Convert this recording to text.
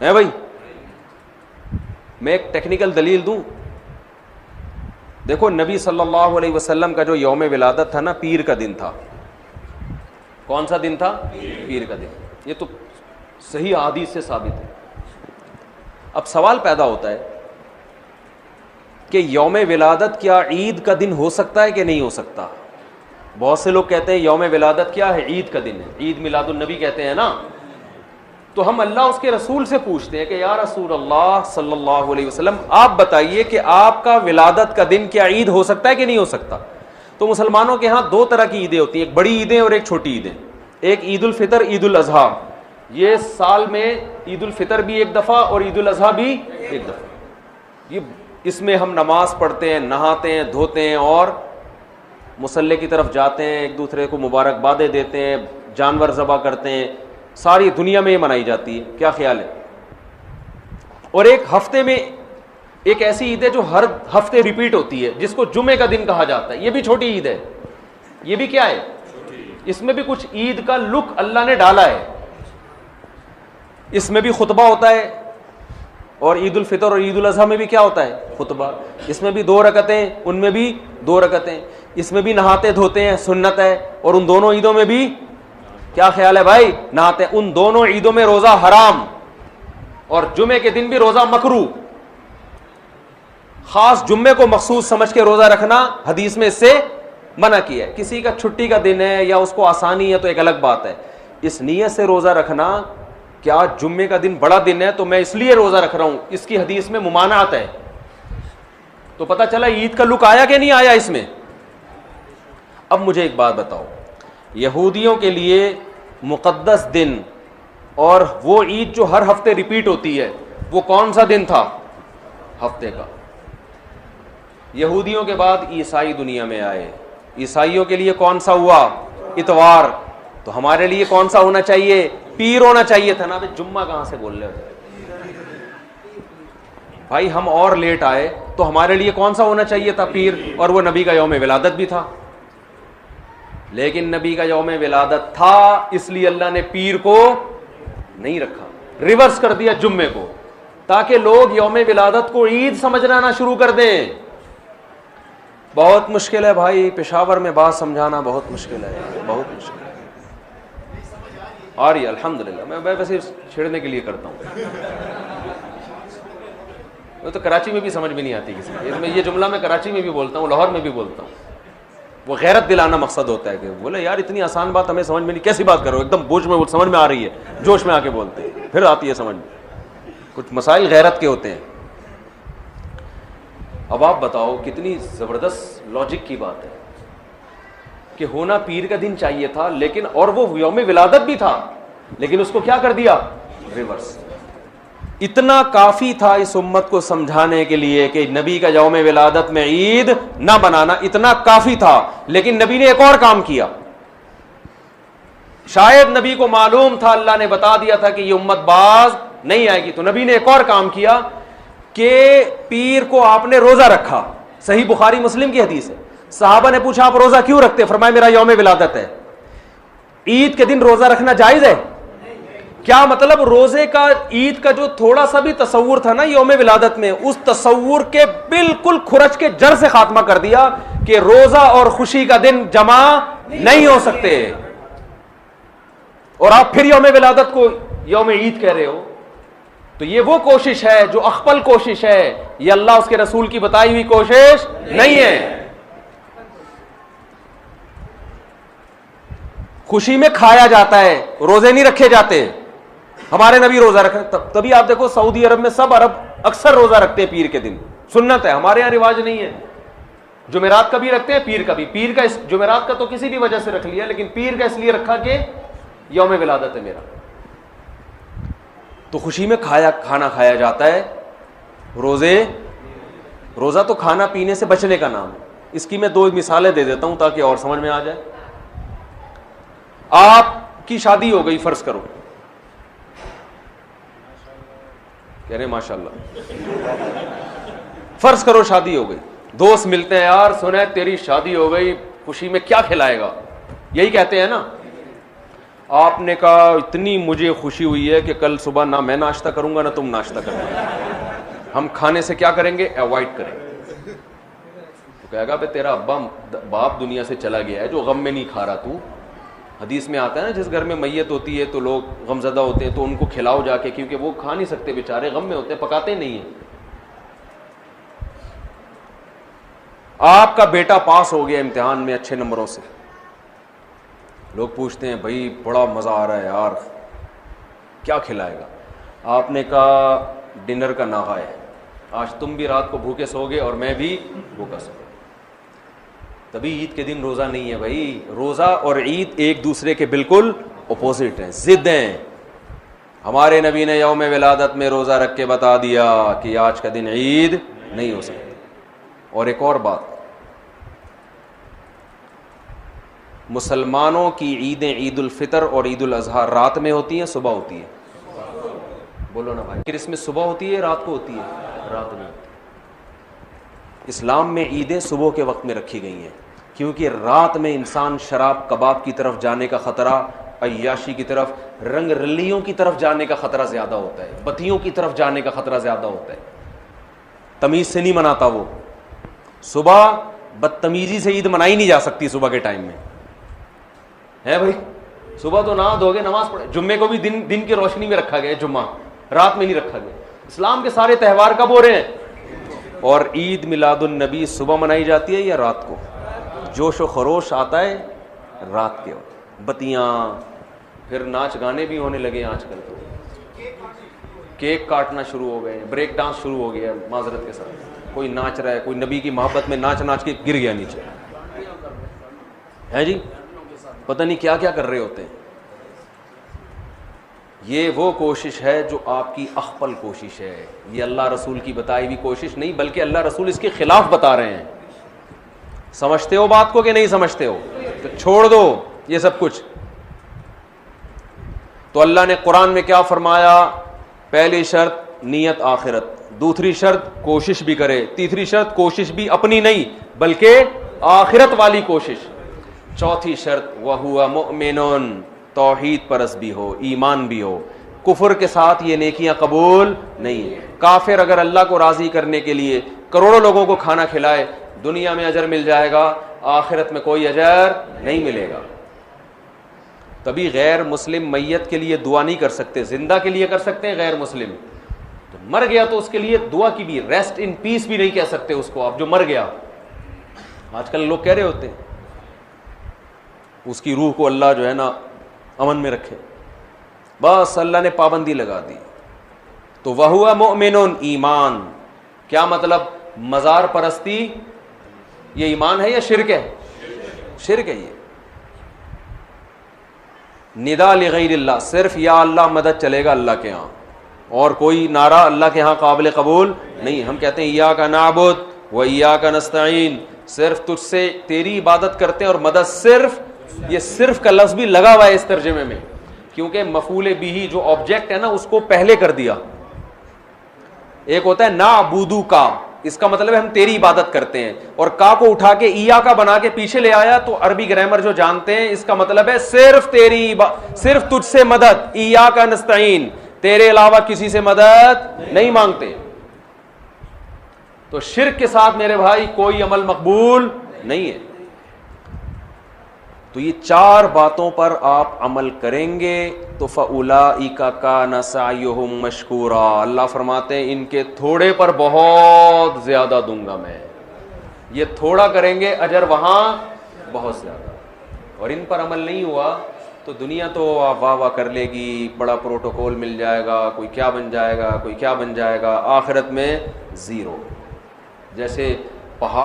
है भाई? मैं एक टेक्निकल दलील दूं। देखो नबी सल्लल्लाहु अलैहि वसल्लम का जो यौम विलादत था ना, पीर का दिन था। कौन सा दिन था? पीर का दिन। ये तो सही हदीस से साबित है। अब सवाल पैदा होता है कि यौम विलादत क्या ईद का दिन हो सकता है कि नहीं हो सकता? बहुत से लोग कहते हैं यौम विलादत क्या है? ईद का दिन है, ईद मिलादुन नबी कहते हैं ना। तो हम अल्लाह उसके रसूल से पूछते हैं कि या रसूल अल्लाह सल्लल्लाहु अलैहि वसल्लम, आप बताइए कि आपका विलादत का दिन क्या ईद हो सकता है कि नहीं हो सकता? तो मुसलमानों के यहाँ दो तरह की ईदें होती हैं, एक बड़ी ईदें और एक छोटी ईदें। एक ईद उल फितर, ईद उल अजहा। ये साल में ईद उल फितर भी एक दफ़ा और ईद उल अजहा भी एक दफ़ा। ये इसमें हम नमाज पढ़ते हैं, नहाते हैं, धोते हैं और मुसल्ले की तरफ जाते हैं, एक दूसरे को मुबारकबादें देते हैं, जानवर ज़बह करते हैं। सारी दुनिया में ये मनाई जाती है। क्या ख्याल है? और एक हफ्ते में एक ऐसी ईद है जो हर हफ्ते रिपीट होती है, जिसको जुमे का दिन कहा जाता है। ये भी छोटी ईद है। ये भी क्या है? इसमें भी कुछ ईद का लुक अल्लाह ने डाला है। इसमें भी खुतबा होता है और ईद उल फितर और ईद उल अजहा में भी क्या होता है? खुतबा। इसमें भी 2 रकतें, उनमें भी 2 रकतें। इसमें भी नहाते धोते हैं, सुन्नत है। और उन दोनों ईदों में भी क्या ख्याल है भाई? नहाते। उन दोनों ईदों में रोजा हराम और जुमे के दिन भी रोजा मकरू। खास जुम्मे को मखसूस समझ के रोजा रखना हदीस में इससे मना किया है। किसी का छुट्टी का दिन है या उसको आसानी है तो एक अलग बात है। इस नीयत से रोजा रखना कि आज जुम्मे का दिन बड़ा दिन है तो मैं इसलिए रोजा रख रहा हूं, इसकी हदीस में मुमानात है। तो पता चला ईद का लुक आया कि नहीं आया इसमें। अब मुझे एक बात बताओ, यहूदियों के लिए मुक़द्दस दिन और वो ईद जो हर हफ्ते रिपीट होती है, वो कौन सा दिन था हफ्ते का? यहूदियों के बाद ईसाई दुनिया में आए। ईसाइयों के लिए कौन सा हुआ? इतवार। तो हमारे लिए कौन सा होना चाहिए? पीर होना चाहिए था ना। जुम्मा कहां से बोल रहे हो भाई? हम और लेट आए तो हमारे लिए कौन सा होना चाहिए था? पीर। और वो नबी का यौम विलादत भी था। लेकिन नबी का यौम विलादत था, इसलिए अल्लाह ने पीर को नहीं रखा, रिवर्स कर दिया जुम्मे को, ताकि लोग यौम विलादत को ईद समझना ना शुरू कर दें। बहुत मुश्किल है भाई, पेशावर में बात समझाना बहुत मुश्किल है, बहुत मुश्किल है। आ रही है अल्हम्दुलिल्लाह। मैं वैसे छेड़ने के लिए करता हूँ। तो कराची में भी समझ में नहीं आती किसी। ये जुमला मैं कराची में भी बोलता हूँ, लाहौर में भी बोलता हूँ। वो गैरत दिलाना मकसद होता है कि बोले यार इतनी आसान बात हमें समझ में नहीं, कैसी बात करो, एकदम बोझ में समझ में आ रही है, जोश में आके बोलते हैं, फिर आती है समझ में। कुछ मसाइल गैरत के होते हैं। अब आप बताओ कितनी ज़बरदस्त लॉजिक की बात है कि होना पीर का दिन चाहिए था, लेकिन और वो यौम विलादत भी था, लेकिन उसको क्या कर दिया? रिवर्स। इतना काफी था इस उम्मत को समझाने के लिए कि नबी का यौम विलादत में ईद ना बनाना, इतना काफी था। लेकिन नबी ने एक और काम किया। शायद नबी को मालूम था, अल्लाह ने बता दिया था कि ये उम्मत बाज नहीं आएगी, तो नबी ने एक और काम किया कि पीर को आपने रोजा रखा। सही बुखारी मुस्लिम की हदीस है। सहाबा ने पूछा आप रोजा क्यों रखते? फरमाया मेरा यौम विलादत है। ईद के दिन रोजा रखना जायज है? क्या मतलब? रोजे का, ईद का जो थोड़ा सा भी तसव्वुर था ना यौम विलादत में, उस तसव्वुर के बिल्कुल खुरच के जड़ से खात्मा कर दिया कि रोजा और खुशी का दिन जमा नहीं हो सकते। और आप फिर यौम विलादत को यौम ईद कह रहे हो। तो ये वो कोशिश है जो अख्पल कोशिश है, ये अल्लाह उसके रसूल की बताई हुई कोशिश नहीं है। खुशी में खाया जाता है, रोजे नहीं रखे जाते। हमारे नबी रोजा रखे, तभी आप देखो सऊदी अरब में सब अरब अक्सर रोजा रखते हैं पीर के दिन, सुन्नत है। हमारे यहां रिवाज नहीं है। जुमेरात का भी रखते हैं, पीर का भी। पीर का, जुमेरात का तो किसी भी वजह से रख लिया, लेकिन पीर का इसलिए रखा कि यौम विलादत है मेरा। तो खुशी में खाना खाया जाता है। रोजा तो खाना पीने से बचने का नाम है। इसकी मैं 2 मिसालें दे देता हूं ताकि और समझ में आ जाए। आपकी शादी हो गई, फर्ज करो, कह रहे माशाल्लाह, फर्ज करो शादी हो गई। दोस्त मिलते हैं, यार सुने तेरी शादी हो गई, खुशी में क्या खिलाएगा, यही कहते हैं ना। आपने कहा इतनी मुझे खुशी हुई है कि कल सुबह ना मैं नाश्ता करूंगा ना तुम नाश्ता करना, हम खाने से क्या करेंगे, अवॉइड करेंगे। तो कहेगा भाई तेरा अब्बा बाप दुनिया से चला गया है जो गम में नहीं खा रहा तू। हदीस में आता है ना, जिस घर में मैयत होती है तो लोग गमजदा होते हैं तो उनको खिलाओ जाके, क्योंकि वो खा नहीं सकते बेचारे, गम में होते हैं, पकाते नहीं है। आपका बेटा पास हो गया इम्तिहान में अच्छे नंबरों से, लोग पूछते हैं भाई बड़ा मज़ा आ रहा है यार, क्या खिलाएगा? आपने कहा डिनर का नागा है, आज तुम भी रात को भूखे सोगे और मैं भी भूखा सोऊंगा। तभी ईद के दिन रोज़ा नहीं है भाई। रोज़ा और ईद एक दूसरे के बिल्कुल अपोजिट हैं, जिद हैं। हमारे नबी ने यौम विलादत में रोज़ा रख के बता दिया कि आज का दिन ईद नहीं हो सकती। और एक और बात, मुसलमानों की ईदें ईद उल फितर और ईद उल अजहा रात में होती हैं, सुबह होती है? बोलो ना भाई, क्रिसमस सुबह होती है रात को होती है? रात में होती है। इस्लाम में ईदें सुबह के वक्त में रखी गई हैं क्योंकि रात में इंसान शराब कबाब की तरफ जाने का खतरा, अय्याशी की तरफ, रंग रलियों की तरफ जाने का खतरा ज्यादा होता है, बत्तियों की तरफ जाने का खतरा ज्यादा होता है। तमीज से नहीं मनाता वो। सुबह बदतमीजी से ईद मनाई नहीं जा सकती सुबह के टाइम में, है भाई? सुबह तो नहा धोगे नमाज पढ़े। जुम्मे को भी दिन की रोशनी में रखा गया, जुम्मा रात में नहीं रखा गया। इस्लाम के सारे त्यौहार कब हो रहे हैं? और ईद मिलादुन नबी सुबह मनाई जाती है या रात को? जोश व खरोश आता है रात के वक्त, बत्तियां, फिर नाच गाने भी होने लगे आजकल, तो केक काटना शुरू हो गए, ब्रेक डांस शुरू हो गया माजरत के साथ। कोई नाच रहा है, कोई नबी की मोहब्बत में नाच नाच के गिर गया नीचे, है जी, पता नहीं क्या क्या कर रहे होते हैं। ये वो कोशिश है जो आपकी अख्पल कोशिश है, ये अल्लाह रसूल की बताई हुई कोशिश नहीं, बल्कि अल्लाह रसूल इसके खिलाफ बता रहे हैं। समझते हो बात को कि नहीं समझते हो? तो छोड़ दो ये सब कुछ। तो अल्लाह ने कुरान में क्या फरमाया? पहली शर्त नीयत आखिरत, दूसरी शर्त कोशिश भी करे, तीसरी शर्त कोशिश भी अपनी नहीं बल्कि आखिरत वाली कोशिश, चौथी शर्त वहुवा मुमिनुन, तौहीद परस भी हो, ईमान भी हो। कुफर के साथ ये नेकियां कबूल नहीं है। काफिर अगर अल्लाह को राजी करने के लिए करोड़ों लोगों को खाना खिलाए, दुनिया में अजर मिल जाएगा, आखिरत में कोई अजर नहीं मिलेगा। तभी गैर मुस्लिम मैयत के लिए दुआ नहीं कर सकते, जिंदा के लिए कर सकते हैं। गैर मुस्लिम तो मर गया तो उसके लिए दुआ की भी, रेस्ट इन पीस भी नहीं कह सकते उसको आप, जो मर गया। आजकल लोग कह रहे होते हैं उसकी रूह को अल्लाह जो है ना अमन में रखे, बस अल्लाह ने पाबंदी लगा दी। तो वहुवा मुमिनुन, ईमान क्या मतलब? मजार परस्ती ये ईमान है या शिर्क है? शिर्क है ये। निदा लिगैरिल्लाह, सिर्फ या अल्लाह मदद चलेगा अल्लाह के यहाँ, और कोई नारा अल्लाह के यहाँ काबिल कबूल नहीं। हम कहते हैं इय्याका नअबुद व इय्याका नस्तईन, सिर्फ तुझसे तेरी इबादत करते हैं और मदद सिर्फ, ये सिर्फ का लफ्ज भी लगा हुआ है इस तर्जुमे में, क्योंकि मफूल बिही जो ऑब्जेक्ट है ना उसको पहले कर दिया। एक होता है नाबुदू का, इसका मतलब है हम तेरी इबादत करते हैं, और का को उठा के इया का बना के पीछे ले आया, तो अरबी ग्रामर जो जानते हैं इसका मतलब है सिर्फ तेरी, सिर्फ तुझसे मदद, इया का नस्तईन, तेरे अलावा किसी से मदद नहीं मांगते। तो शिर्क के साथ मेरे भाई कोई अमल मकबूल नहीं है। तो ये चार बातों पर आप अमल करेंगे तो फउलाइका काना सायुहुम मशकूरा, अल्लाह फरमाते हैं इनके थोड़े पर बहुत ज्यादा दूंगा मैं। ये थोड़ा करेंगे अजर वहां बहुत ज्यादा, और इन पर अमल नहीं हुआ तो दुनिया तो वाह वाह कर लेगी, बड़ा प्रोटोकॉल मिल जाएगा, कोई क्या बन जाएगा, कोई क्या बन जाएगा, आखिरत में जीरो। जैसे पहाड़